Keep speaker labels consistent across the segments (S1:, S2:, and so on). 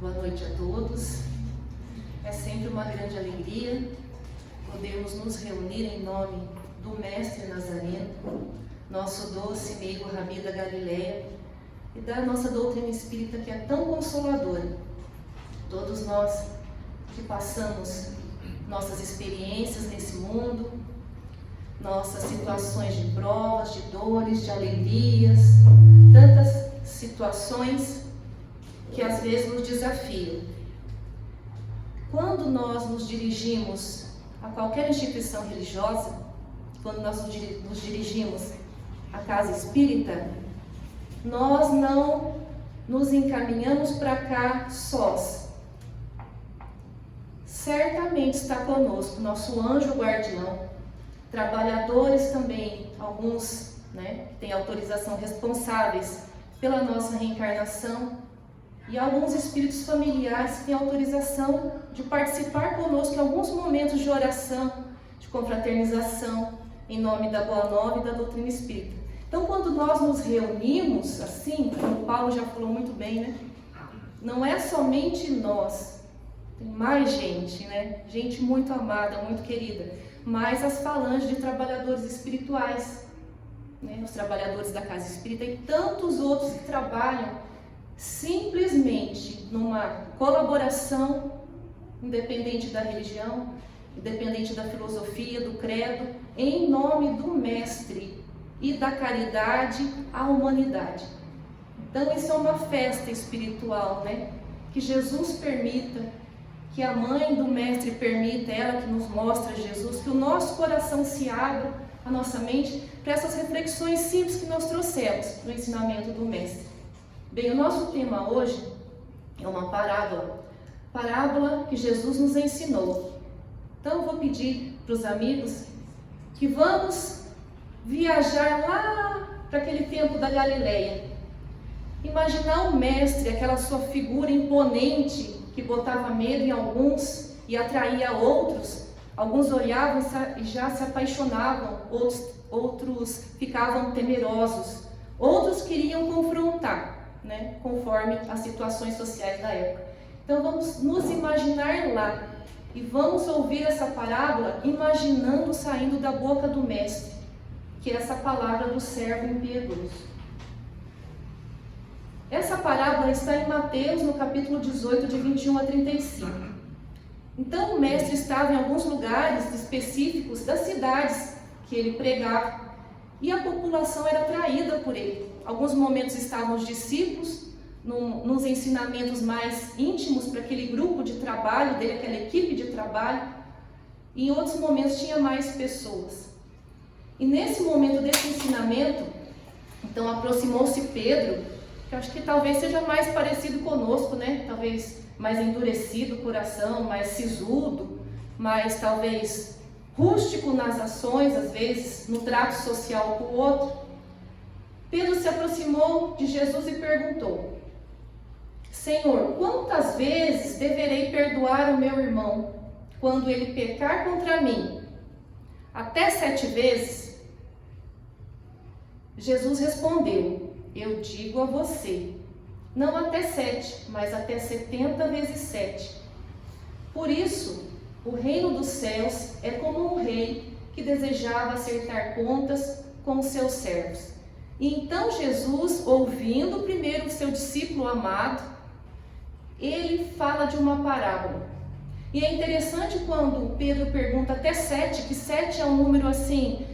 S1: Boa noite a todos. É sempre uma grande alegria podermos nos reunir em nome do Mestre Nazareno, nosso doce amigo Rabi da Galileia, e da nossa doutrina espírita que é tão consoladora. Todos nós que passamos nossas experiências nesse mundo, nossas situações de provas, de dores, de alegrias, tantas situações que às vezes nos desafiam. Quando nós nos dirigimos a qualquer instituição religiosa, quando nós nos dirigimos à casa espírita, nós não nos encaminhamos para cá sós. Certamente está conosco nosso anjo guardião, trabalhadores também, alguns que têm autorização responsáveis pela nossa reencarnação, e alguns espíritos familiares que têm autorização de participar conosco em alguns momentos de oração, de confraternização, em nome da Boa Nova e da doutrina espírita. Então, quando nós nos reunimos assim, como o Paulo já falou muito bem, não é somente nós, tem mais gente, gente muito amada, muito querida, mas as falanges de trabalhadores espirituais, os trabalhadores da casa espírita e tantos outros que trabalham simplesmente numa colaboração, independente da religião, independente da filosofia, do credo, em nome do Mestre e da caridade à humanidade. Então isso é uma festa espiritual, que Jesus permita, que a mãe do Mestre permita, ela que nos mostra Jesus, que o nosso coração se abra, a nossa mente, para essas reflexões simples que nós trouxemos no ensinamento do Mestre. Bem, o nosso tema hoje é uma parábola que Jesus nos ensinou. Então eu vou pedir para os amigos que vamos viajar lá para aquele tempo da Galileia. Imaginar o Mestre, aquela sua figura imponente que botava medo em alguns e atraía outros. Alguns olhavam e já se apaixonavam, outros ficavam temerosos, outros queriam confrontar, conforme as situações sociais da época. Então vamos nos imaginar lá e vamos ouvir essa parábola imaginando saindo da boca do Mestre, que é essa palavra do servo impiedoso. Essa parábola está em Mateus, no capítulo 18, de 21 a 35. Então o Mestre estava em alguns lugares específicos das cidades que ele pregava e a população era atraída por ele. Alguns momentos estavam os discípulos, nos ensinamentos mais íntimos para aquele grupo de trabalho dele, aquela equipe de trabalho, e em outros momentos tinha mais pessoas. E nesse momento desse ensinamento, então aproximou-se Pedro, que eu acho que talvez seja mais parecido conosco, talvez mais endurecido o coração, mais sisudo, mais talvez rústico nas ações, às vezes no trato social com o outro. Pedro se aproximou de Jesus e perguntou: Senhor, quantas vezes deverei perdoar o meu irmão quando ele pecar contra mim? Até 7 vezes? Jesus respondeu: eu digo a você, não até 7, mas até 70 vezes 7. Por isso, o reino dos céus é como um rei que desejava acertar contas com os seus servos. E então Jesus, ouvindo primeiro o seu discípulo amado, ele fala de uma parábola. E é interessante quando Pedro pergunta até 7, que 7 é um número assim,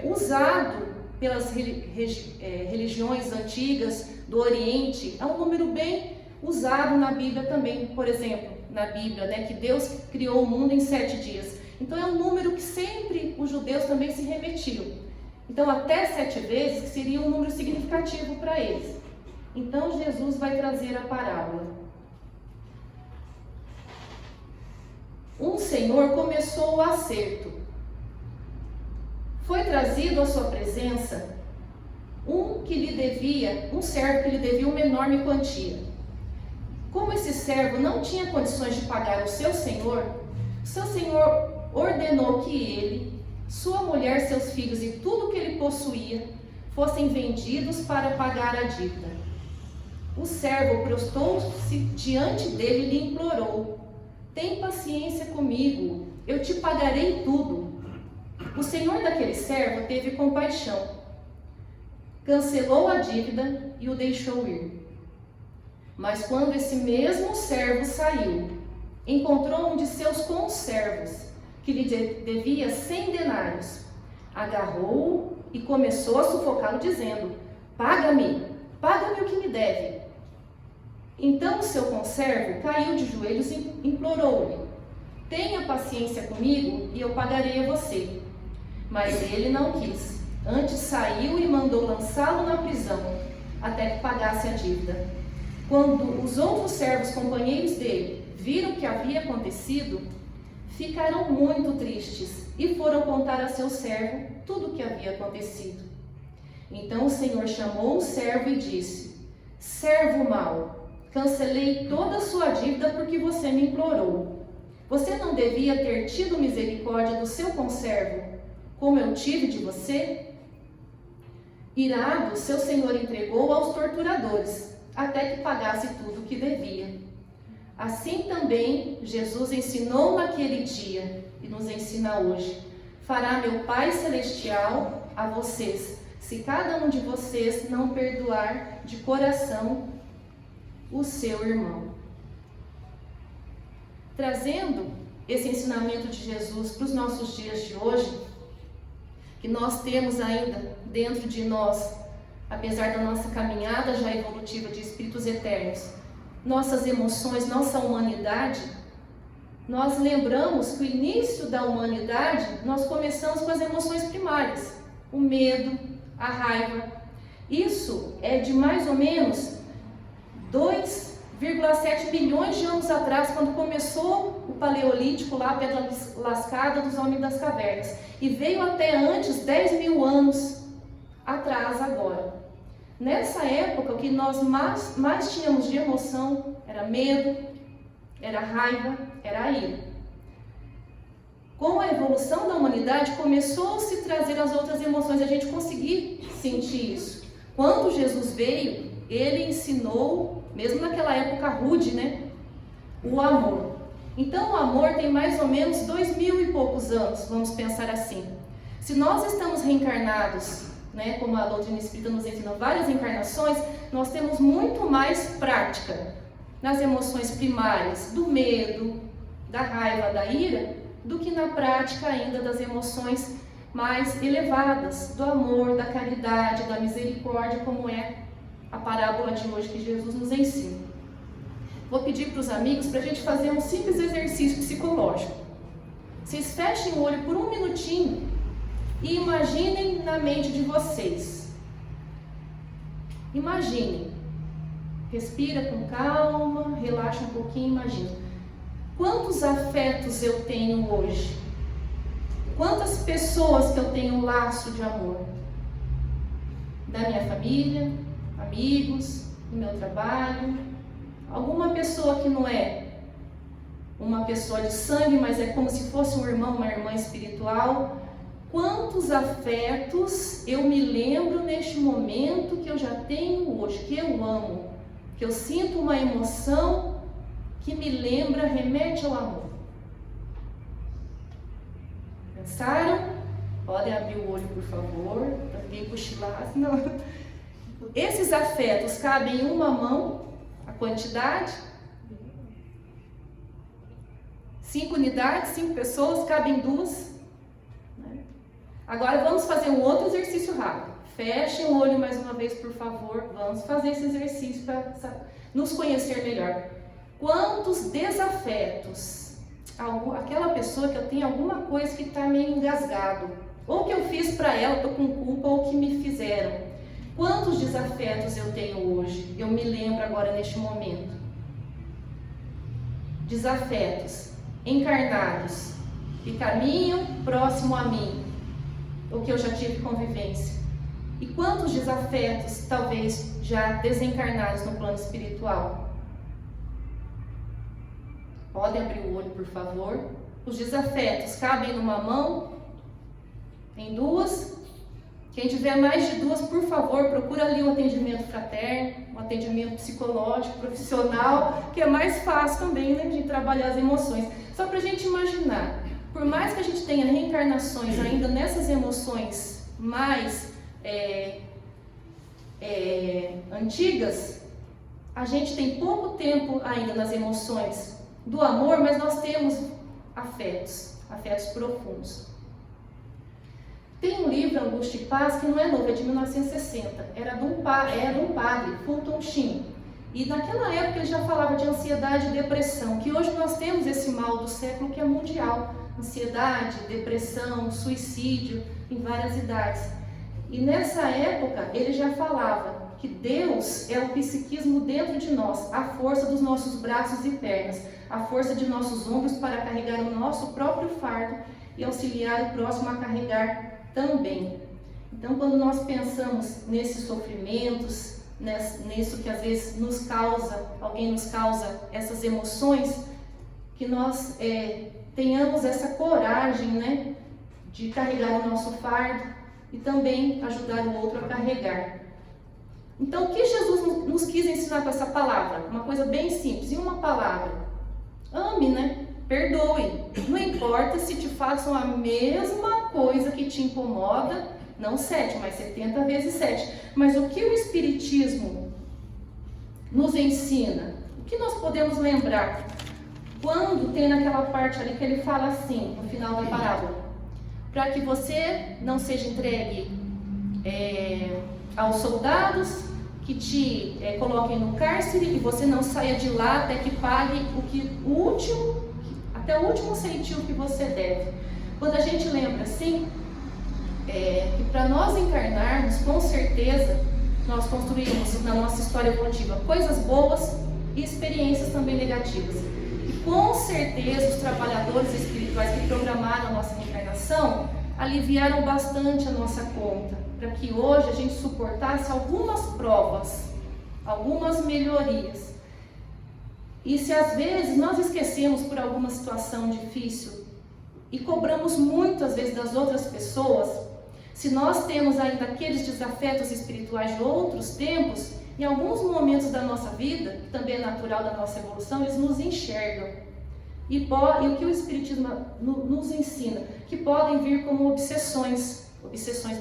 S1: usado pelas religiões antigas do Oriente, é um número bem usado na Bíblia também. Por exemplo, na Bíblia, que Deus criou o mundo em 7 dias. Então é um número que sempre os judeus também se remetiam. Então até 7 vezes seria um número significativo para eles. Então Jesus vai trazer a parábola. Um senhor começou o acerto. Foi trazido à sua presença um servo que lhe devia uma enorme quantia. Como esse servo não tinha condições de pagar ao seu senhor ordenou que ele, sua mulher, seus filhos e tudo que ele possuía fossem vendidos para pagar a dívida. O servo prostou-se diante dele e lhe implorou: tem paciência comigo, eu te pagarei tudo. O senhor daquele servo teve compaixão, cancelou a dívida e o deixou ir. Mas quando esse mesmo servo saiu, encontrou um de seus conservos, que lhe devia 100 denários. Agarrou-o e começou a sufocá-lo, dizendo: paga-me o que me deve. Então o seu conservo caiu de joelhos e implorou-lhe: tenha paciência comigo e eu pagarei a você. Mas ele não quis. Antes saiu e mandou lançá-lo na prisão, até que pagasse a dívida. Quando os outros servos companheiros dele viram o que havia acontecido, ficaram muito tristes e foram contar a seu servo tudo o que havia acontecido. Então o Senhor chamou o servo e disse: servo mau, cancelei toda a sua dívida porque você me implorou. Você não devia ter tido misericórdia do seu conservo, como eu tive de você? Irado, seu senhor entregou aos torturadores, até que pagasse tudo o que devia. Assim também Jesus ensinou naquele dia, e nos ensina hoje: fará meu Pai Celestial a vocês, se cada um de vocês não perdoar de coração o seu irmão. Trazendo esse ensinamento de Jesus para os nossos dias de hoje, que nós temos ainda dentro de nós, apesar da nossa caminhada já evolutiva de espíritos eternos, nossas emoções, nossa humanidade, nós lembramos que o início da humanidade, nós começamos com as emoções primárias, o medo, a raiva. Isso é de mais ou menos 2,7 bilhões de anos atrás, quando começou o Paleolítico, lá a pedra lascada dos homens das cavernas, e veio até antes 10 mil anos atrás agora. Nessa época, o que nós mais tínhamos de emoção era medo, era raiva, era a ira. Com a evolução da humanidade, começou a se trazer as outras emoções, a gente conseguir sentir isso. Quando Jesus veio, ele ensinou, mesmo naquela época rude, né, o amor. Então o amor tem mais ou menos 2000 e poucos anos, vamos pensar assim. Se nós estamos reencarnados, né, como a doutrina espírita nos ensina, várias encarnações, nós temos muito mais prática nas emoções primárias, do medo, da raiva, da ira, do que na prática ainda das emoções mais elevadas, do amor, da caridade, da misericórdia, como é a parábola de hoje que Jesus nos ensina. Vou pedir para os amigos para a gente fazer um simples exercício psicológico. Vocês fechem o olho por um minutinho e imaginem na mente de vocês. Imaginem. Respira com calma, relaxa um pouquinho, imagina. Quantos afetos eu tenho hoje? Quantas pessoas que eu tenho um laço de amor? Da minha família, amigos, do meu trabalho, alguma pessoa que não é uma pessoa de sangue, mas é como se fosse um irmão, uma irmã espiritual. Quantos afetos eu me lembro neste momento que eu já tenho hoje, que eu amo, que eu sinto uma emoção que me lembra, remete ao amor. Pensaram? Podem abrir o olho, por favor, para ninguém cochilar. Não. Esses afetos cabem em uma mão, a quantidade. 5 unidades, 5 pessoas, cabem 2. Agora vamos fazer um outro exercício rápido. Fechem o olho mais uma vez, por favor. Vamos fazer esse exercício para nos conhecer melhor. Quantos desafetos? Aquela pessoa que eu tenho alguma coisa que está meio engasgado, ou que eu fiz para ela, estou com culpa, ou que me fizeram. Quantos desafetos eu tenho hoje? Eu me lembro agora neste momento. Desafetos encarnados que caminham próximo a mim, ou que eu já tive convivência. E quantos desafetos, talvez já desencarnados no plano espiritual? Podem abrir o olho, por favor. Os desafetos cabem numa mão? Em 2? Quem tiver mais de 2, por favor, procura ali um atendimento fraterno, um atendimento psicológico, profissional, que é mais fácil também, né, de trabalhar as emoções. Só para a gente imaginar, por mais que a gente tenha reencarnações ainda nessas emoções mais antigas, a gente tem pouco tempo ainda nas emoções do amor, mas nós temos afetos profundos. Tem um livro, Angústia e Paz, que não é novo, é de 1960. Era de um padre, Fulton Sheen. E naquela época ele já falava de ansiedade e depressão, que hoje nós temos esse mal do século que é mundial. Ansiedade, depressão, suicídio, em várias idades. E nessa época ele já falava que Deus é o psiquismo dentro de nós, a força dos nossos braços e pernas, a força de nossos ombros para carregar o nosso próprio fardo e auxiliar o próximo a carregar também. Então, quando nós pensamos nesses sofrimentos, nisso que às vezes alguém nos causa essas emoções, que nós tenhamos essa coragem, né, de carregar o nosso fardo e também ajudar o outro a carregar. Então, o que Jesus nos quis ensinar com essa palavra? Uma coisa bem simples, em uma palavra: ame, né? Perdoe. Não importa se te façam a mesma coisa que te incomoda, não 7, mas 70 vezes 7. Mas o que o Espiritismo nos ensina? O que nós podemos lembrar? Quando tem naquela parte ali que ele fala assim, no final da parábola: para que você não seja entregue aos soldados, que te coloquem no cárcere e você não saia de lá até que pague até o último centavo que você deve. Quando a gente lembra assim, que para nós encarnarmos, com certeza, nós construímos na nossa história evolutiva coisas boas e experiências também negativas. E com certeza os trabalhadores espirituais que programaram a nossa reencarnação aliviaram bastante a nossa conta, para que hoje a gente suportasse algumas provas, algumas melhorias. E se às vezes nós esquecemos por alguma situação difícil e cobramos muitas vezes das outras pessoas, se nós temos ainda aqueles desafetos espirituais de outros tempos, em alguns momentos da nossa vida, que também é natural da nossa evolução, eles nos enxergam. E o que o Espiritismo nos ensina? Que podem vir como obsessões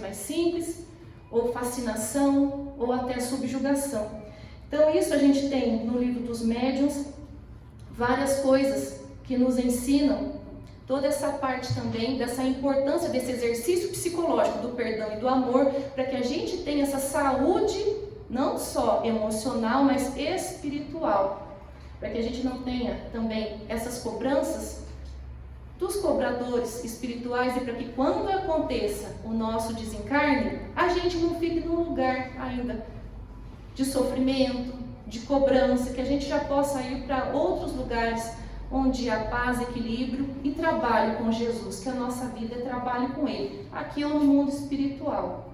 S1: mais simples, ou fascinação, ou até subjugação. Então isso a gente tem no livro dos médiuns, várias coisas que nos ensinam toda essa parte também dessa importância desse exercício psicológico do perdão e do amor, para que a gente tenha essa saúde não só emocional, mas espiritual, para que a gente não tenha também essas cobranças dos cobradores espirituais, e para que quando aconteça o nosso desencarne, a gente não fique num lugar ainda de sofrimento, de cobrança, que a gente já possa ir para outros lugares onde há paz, equilíbrio e trabalho com Jesus, que a nossa vida é trabalho com Ele, aqui no mundo espiritual.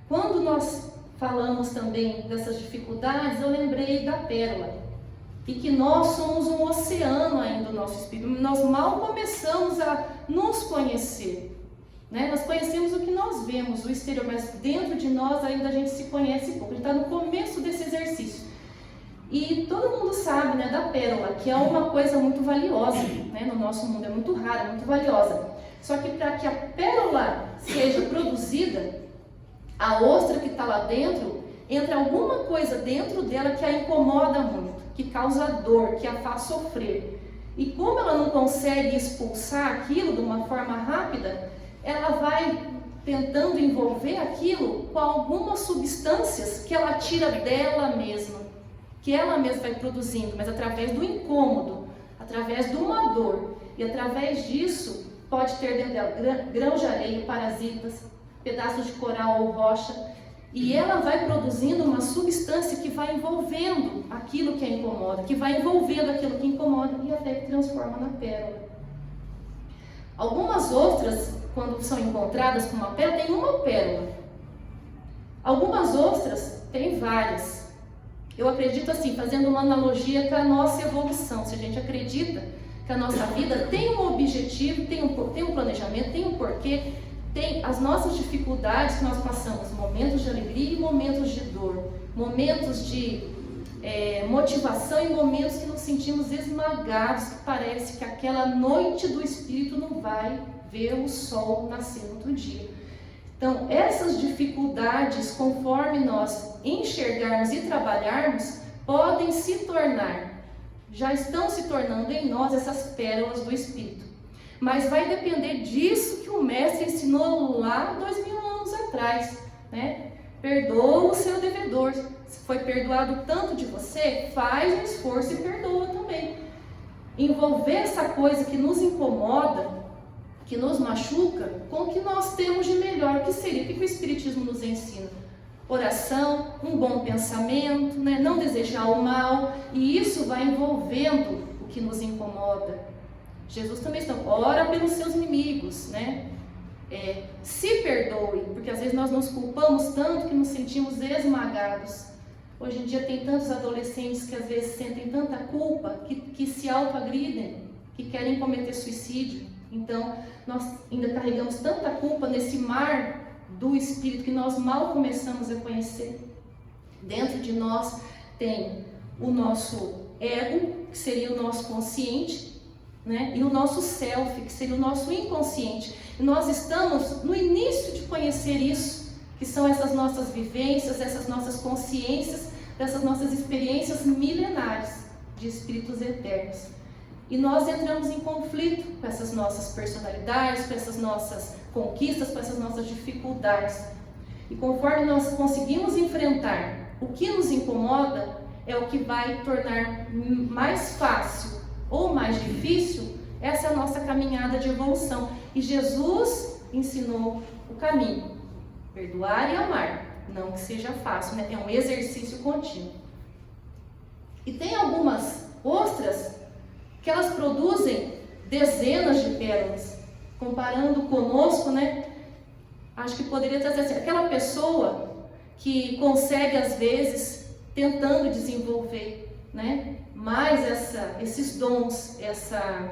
S1: Quando nós falamos também dessas dificuldades, eu lembrei da pérola, e que nós somos um oceano ainda do nosso espírito, nós mal começamos a nos conhecer. Nós conhecemos o que nós vemos, o exterior, mas dentro de nós ainda a gente se conhece pouco. A gente está no começo desse exercício. E todo mundo sabe, da pérola, que é uma coisa muito valiosa, no nosso mundo, é muito rara, muito valiosa. Só que para que a pérola seja produzida, a ostra que está lá dentro, entra alguma coisa dentro dela que a incomoda muito, que causa dor, que a faz sofrer. E como ela não consegue expulsar aquilo de uma forma rápida, ela vai tentando envolver aquilo com algumas substâncias que ela tira dela mesma, que ela mesma vai produzindo, mas através do incômodo, através de uma dor. E através disso, pode ter dentro dela grãos de areia, parasitas, pedaços de coral ou rocha, e ela vai produzindo uma substância que vai envolvendo aquilo que a incomoda, que vai envolvendo aquilo que incomoda e até que transforma na pérola. Algumas ostras, quando são encontradas com uma pérola, tem uma pérola. Algumas ostras têm várias. Eu acredito assim, fazendo uma analogia com a nossa evolução. Se a gente acredita que a nossa vida tem um objetivo, tem um planejamento, tem um porquê, tem as nossas dificuldades que nós passamos, momentos de alegria e momentos de dor, momentos de motivação e momentos que nos sentimos esmagados, que parece que aquela noite do Espírito não vai ver o sol nascer no outro dia. Então, essas dificuldades, conforme nós enxergarmos e trabalharmos, podem se tornar, já estão se tornando em nós essas pérolas do Espírito. Mas vai depender disso que o Mestre ensinou lá 2000 anos atrás, né? Perdoa o seu devedor. Se foi perdoado tanto de você, faz um esforço e perdoa também. Envolver essa coisa que nos incomoda, que nos machuca, com o que nós temos de melhor, que seria o que o Espiritismo nos ensina. Oração, um bom pensamento, né? Não desejar o mal, e isso vai envolvendo o que nos incomoda. Jesus também está, ora pelos seus inimigos, né? Se perdoe, porque às vezes nós nos culpamos tanto que nos sentimos esmagados. Hoje em dia tem tantos adolescentes que às vezes sentem tanta culpa que se autoagridem, que querem cometer suicídio. Então, nós ainda carregamos tanta culpa nesse mar do Espírito que nós mal começamos a conhecer. Dentro de nós tem o nosso ego, que seria o nosso consciente, né? E o nosso self, que seria o nosso inconsciente. E nós estamos no início de conhecer isso, que são essas nossas vivências, essas nossas consciências, dessas nossas experiências milenares de espíritos eternos. E nós entramos em conflito com essas nossas personalidades, com essas nossas conquistas, com essas nossas dificuldades. E conforme nós conseguimos enfrentar o que nos incomoda, é o que vai tornar mais fácil ou mais difícil essa nossa caminhada de evolução. E Jesus ensinou o caminho, perdoar e amar. Não que seja fácil, né? É um exercício contínuo. E tem algumas ostras que elas produzem dezenas de pérolas. Comparando conosco, né? Acho que poderia trazer assim, aquela pessoa que consegue às vezes tentando desenvolver, né? Mais esses dons, essa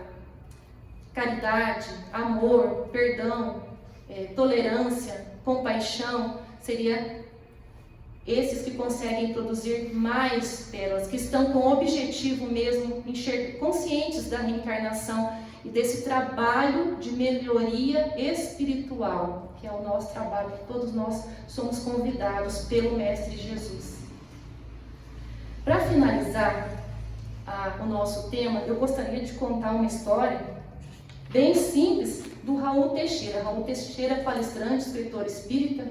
S1: caridade, amor, perdão, tolerância, compaixão, seria esses que conseguem produzir mais pérolas, que estão com o objetivo mesmo, conscientes da reencarnação e desse trabalho de melhoria espiritual, que é o nosso trabalho, que todos nós somos convidados pelo Mestre Jesus. Para finalizar o nosso tema, eu gostaria de contar uma história bem simples do Raul Teixeira. Raul Teixeira é palestrante, escritor espírita.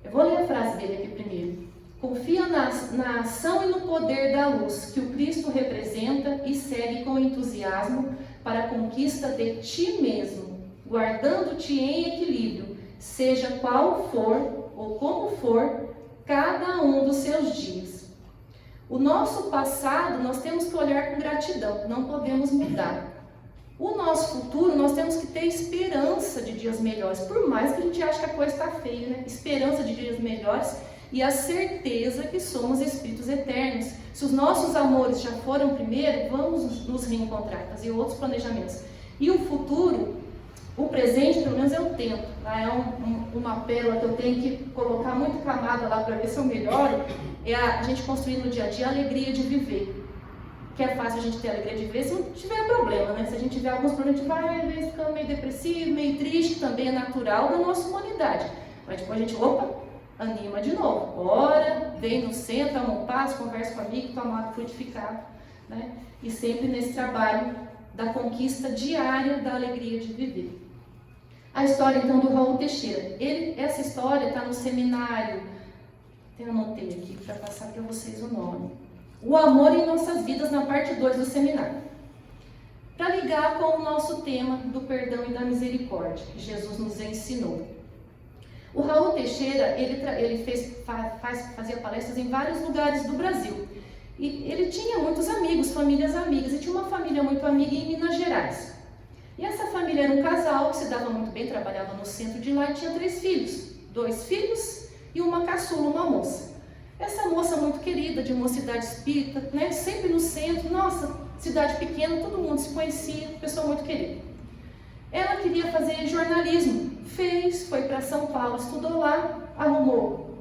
S1: Eu vou ler a frase dele aqui primeiro. Confia na ação e no poder da luz que o Cristo representa e segue com entusiasmo para a conquista de ti mesmo, guardando-te em equilíbrio, seja qual for ou como for cada um dos seus dias. O nosso passado nós temos que olhar com gratidão, não podemos mudar. O nosso futuro, nós temos que ter esperança de dias melhores, por mais que a gente ache que a coisa está feia, né? Esperança de dias melhores e a certeza que somos espíritos eternos. Se os nossos amores já foram primeiro, vamos nos reencontrar, fazer outros planejamentos. E o futuro, o presente, pelo menos eu tento. Lá é uma pérola que eu tenho que colocar muito camada lá para ver se eu melhoro. É a gente construir no dia a dia a alegria de viver. Que é fácil a gente ter alegria de ver se não tiver problema, né? Se a gente tiver alguns problemas, a gente vai ficando meio depressivo, meio triste, também é natural da nossa humanidade. Mas depois a gente, anima de novo. Ora, vem no centro, ama um passo, conversa com o amigo, toma frutificado, né? E sempre nesse trabalho da conquista diária da alegria de viver. A história então do Raul Teixeira. Essa história está no seminário, eu anotei aqui para passar para vocês o nome. O amor em nossas vidas, na parte 2 do seminário. Para ligar com o nosso tema do perdão e da misericórdia, que Jesus nos ensinou. O Raul Teixeira, ele fazia palestras em vários lugares do Brasil. E ele tinha muitos amigos, famílias amigas, e tinha uma família muito amiga em Minas Gerais. E essa família era um casal que se dava muito bem, trabalhava no centro de lá e tinha 3 filhos. 2 filhos e uma caçula, uma moça. Essa moça muito querida, de mocidade espírita, né? Sempre no centro, nossa, cidade pequena, todo mundo se conhecia, pessoa muito querida. Ela queria fazer jornalismo, fez, foi para São Paulo, estudou lá, arrumou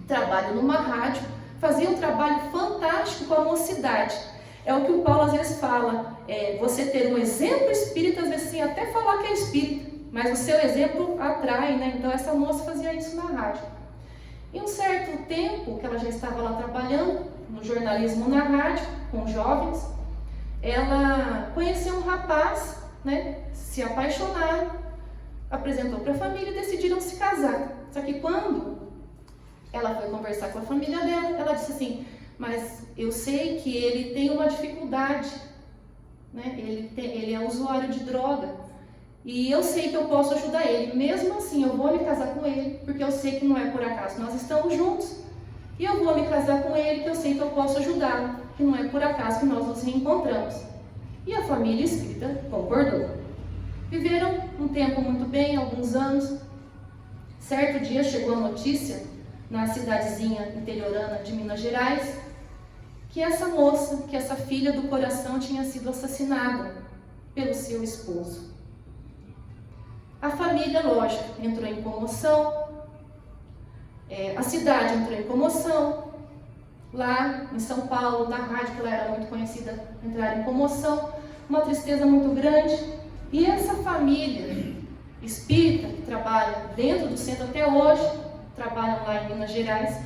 S1: trabalho numa rádio, fazia um trabalho fantástico com a mocidade. É o que o Paulo às vezes fala, você ter um exemplo espírita, às vezes sem até falar que é espírita, mas o seu exemplo atrai, né? Então essa moça fazia isso na rádio. Em um certo tempo que ela já estava lá trabalhando no jornalismo na rádio, com jovens, ela conheceu um rapaz, né? Se apaixonaram, apresentou para a família e decidiram se casar. Só que quando ela foi conversar com a família dela, ela disse assim, mas eu sei que ele tem uma dificuldade, né? Ele é usuário de droga e eu sei que eu posso ajudar ele. Mesmo assim, eu vou me casar com ele, porque eu sei que não é por acaso, nós estamos juntos. E eu vou me casar com ele, que eu sei que eu posso ajudá-lo, que não é por acaso que nós nos reencontramos. E a família espírita concordou. Viveram um tempo muito bem, alguns anos. Certo dia chegou a notícia, na cidadezinha interiorana de Minas Gerais, que essa moça, que essa filha do coração tinha sido assassinada pelo seu esposo. A família, lógico, entrou em comoção, a cidade entrou em comoção, lá em São Paulo, na rádio, que ela era muito conhecida, entraram em comoção, uma tristeza muito grande. E essa família espírita, que trabalha dentro do centro até hoje, trabalham lá em Minas Gerais,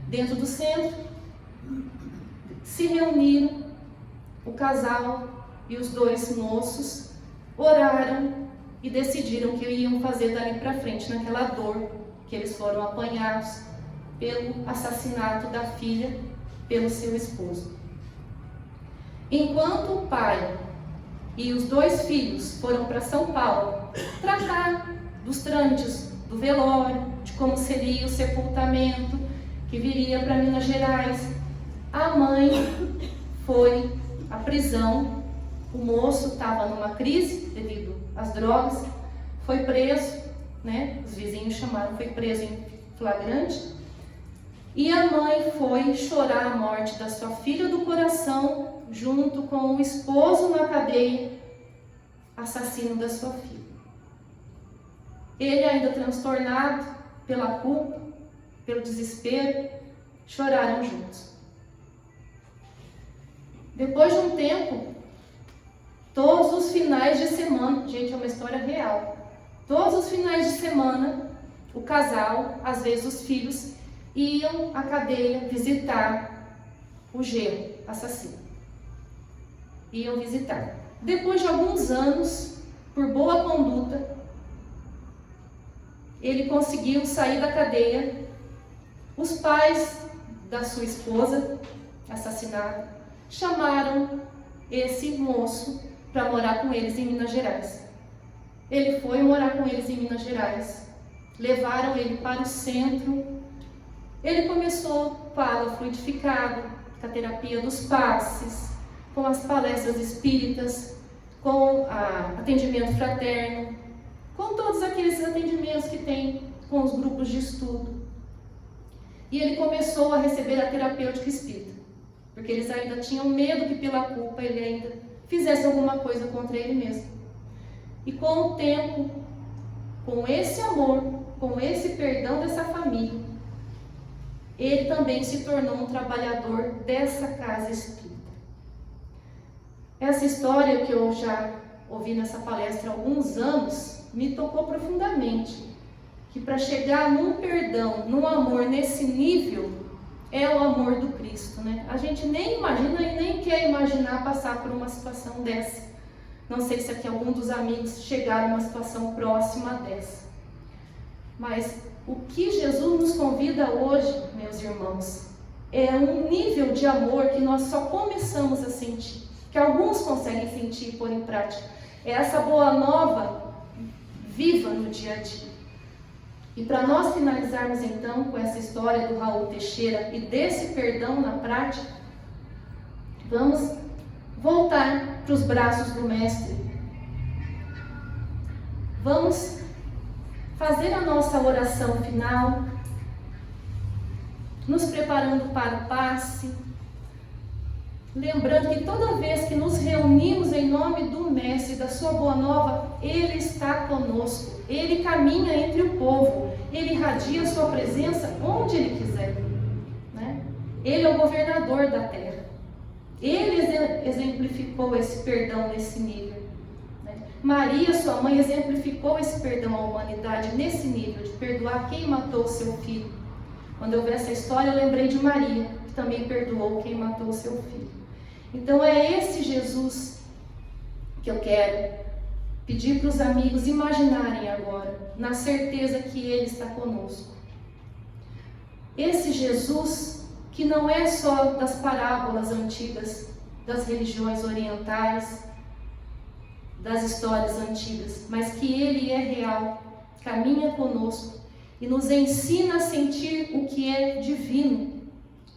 S1: dentro do centro, se reuniram, o casal e os dois moços oraram e decidiram que iam fazer dali para frente, naquela dor que eles foram apanhados pelo assassinato da filha pelo seu esposo. Enquanto o pai e os dois filhos foram para São Paulo tratar dos trâmites do velório, de como seria o sepultamento que viria para Minas Gerais, a mãe foi à prisão. O moço estava numa crise devido às drogas, foi preso, né? Os vizinhos chamaram, foi preso em flagrante. E a mãe foi chorar a morte da sua filha do coração, junto com o esposo na cadeia, assassino da sua filha. Ele, ainda transtornado pela culpa, pelo desespero, choraram juntos. Depois de um tempo, todos os finais de semana, gente, é uma história real, todos os finais de semana, o casal, às vezes os filhos, iam à cadeia visitar o genro assassino. Iam visitar. Depois de alguns anos, por boa conduta, ele conseguiu sair da cadeia. Os pais da sua esposa assassinada chamaram esse moço para morar com eles em Minas Gerais. Ele foi morar com eles em Minas Gerais. Levaram ele para o centro. Ele começou com a água fluidificada, com a terapia dos passes, com as palestras espíritas, com atendimento fraterno, com todos aqueles atendimentos que tem com os grupos de estudo. E ele começou a receber a terapêutica espírita, porque eles ainda tinham medo que pela culpa ele ainda fizesse alguma coisa contra ele mesmo. E com o tempo, com esse amor, com esse perdão dessa família, ele também se tornou um trabalhador dessa casa espírita. Essa história que eu já ouvi nessa palestra há alguns anos me tocou profundamente, que para chegar num perdão, num amor nesse nível, é o amor do Cristo, né? A gente nem imagina e nem quer imaginar passar por uma situação dessa. Não sei se aqui algum dos amigos chegaram a uma situação próxima dessa. Mas o que Jesus nos convida hoje, meus irmãos, é um nível de amor que nós só começamos a sentir, que alguns conseguem sentir e pôr em prática. É essa boa nova viva no dia a dia. E para nós finalizarmos então com essa história do Raul Teixeira e desse perdão na prática, vamos voltar para os braços do Mestre. Vamos fazer a nossa oração final, nos preparando para o passe, lembrando que toda vez que nos reunimos em nome do Mestre, da sua boa nova, Ele está conosco, Ele caminha entre o povo, Ele irradia a sua presença onde Ele quiser, né? Ele é o governador da terra, Ele exemplificou esse perdão nesse nível, né? Maria, sua mãe, exemplificou esse perdão à humanidade nesse nível, de perdoar quem matou o seu filho. Quando eu vi essa história, eu lembrei de Maria, que também perdoou quem matou o seu filho. Então é esse Jesus que eu quero pedir para os amigos imaginarem agora, na certeza que Ele está conosco. Esse Jesus que não é só das parábolas antigas, das religiões orientais, das histórias antigas, mas que Ele é real, caminha conosco e nos ensina a sentir o que é divino,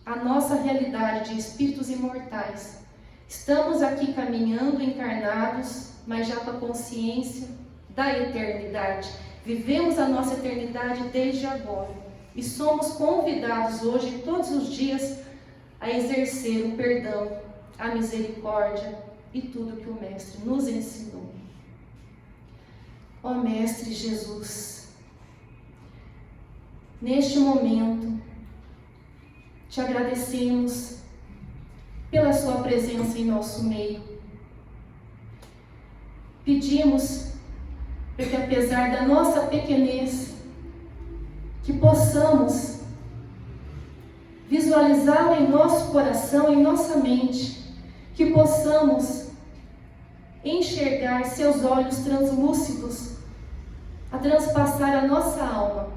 S1: a nossa realidade de espíritos imortais. Estamos aqui caminhando encarnados, mas já com a consciência da eternidade. Vivemos a nossa eternidade desde agora e somos convidados hoje, todos os dias, a exercer o perdão, a misericórdia e tudo que o Mestre nos ensinou. Ó Mestre Jesus, neste momento, te agradecemos pela sua presença em nosso meio. Pedimos para que, apesar da nossa pequenez, que possamos visualizá-la em nosso coração, em nossa mente, que possamos enxergar seus olhos translúcidos a transpassar a nossa alma,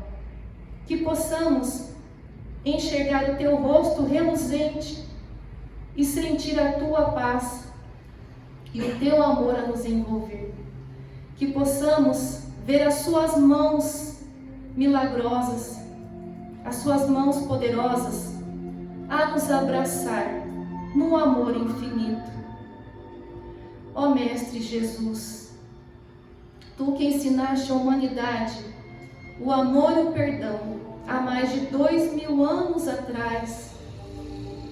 S1: que possamos enxergar o teu rosto reluzente e sentir a tua paz e o teu amor a nos envolver. Que possamos ver as suas mãos milagrosas, as suas mãos poderosas a nos abraçar no amor infinito. Ó Mestre Jesus, tu que ensinaste à humanidade o amor e o perdão há mais de 2000 anos atrás,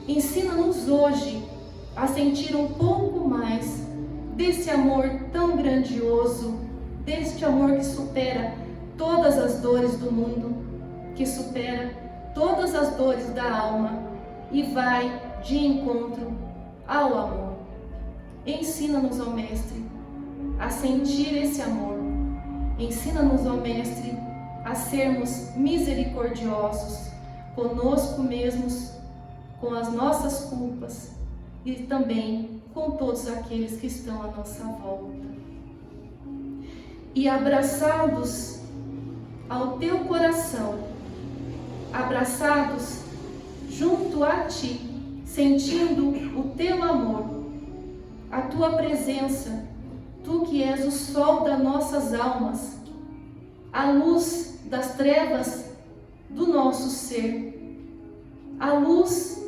S1: ensina-nos hoje a sentir um pouco mais desse amor tão grandioso, deste amor que supera todas as dores do mundo, que supera todas as dores da alma e vai de encontro ao amor. Ensina-nos, ó Mestre, a sentir esse amor. Ensina-nos, ó Mestre, a sermos misericordiosos conosco mesmos, com as nossas culpas e também com todos aqueles que estão à nossa volta. E abraçados ao teu coração, abraçados junto a ti, sentindo o teu amor, a tua presença, tu que és o sol das nossas almas, a luz das trevas do nosso ser, a luz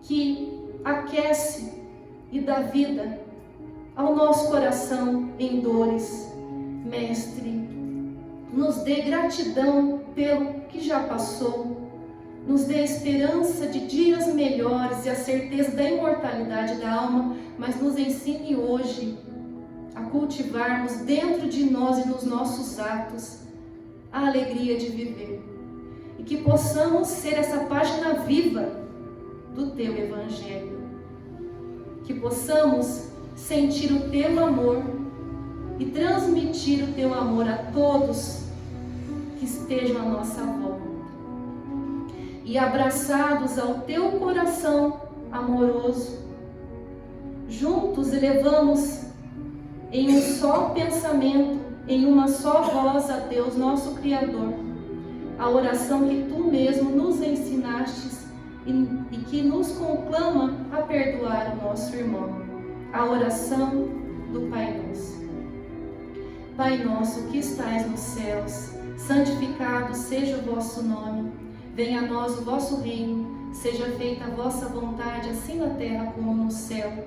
S1: que aquece e dá vida ao nosso coração em dores. Mestre, nos dê gratidão pelo que já passou, nos dê esperança de dias melhores e a certeza da imortalidade da alma, mas nos ensine hoje a cultivarmos dentro de nós e nos nossos atos a alegria de viver, e que possamos ser essa página viva do teu Evangelho, que possamos sentir o teu amor e transmitir o teu amor a todos que estejam à nossa volta. E abraçados ao teu coração amoroso, juntos elevamos em um só pensamento, em uma só voz a Deus, nosso Criador, a oração que tu mesmo nos ensinastes e que nos conclama a perdoar o nosso irmão, a oração do Pai Nosso. Pai nosso que estais nos céus, santificado seja o vosso nome, venha a nós o vosso reino, seja feita a vossa vontade, assim na terra como no céu.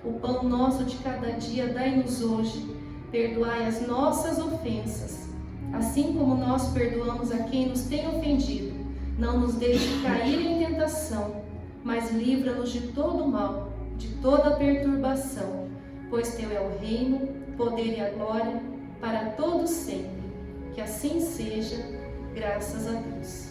S1: O pão nosso de cada dia dai-nos hoje, perdoai as nossas ofensas, assim como nós perdoamos a quem nos tem ofendido. Não nos deixe cair em tentação, mas livra-nos de todo mal. de toda perturbação, pois teu é o reino, o poder e a glória para todos sempre. Que assim seja, graças a Deus.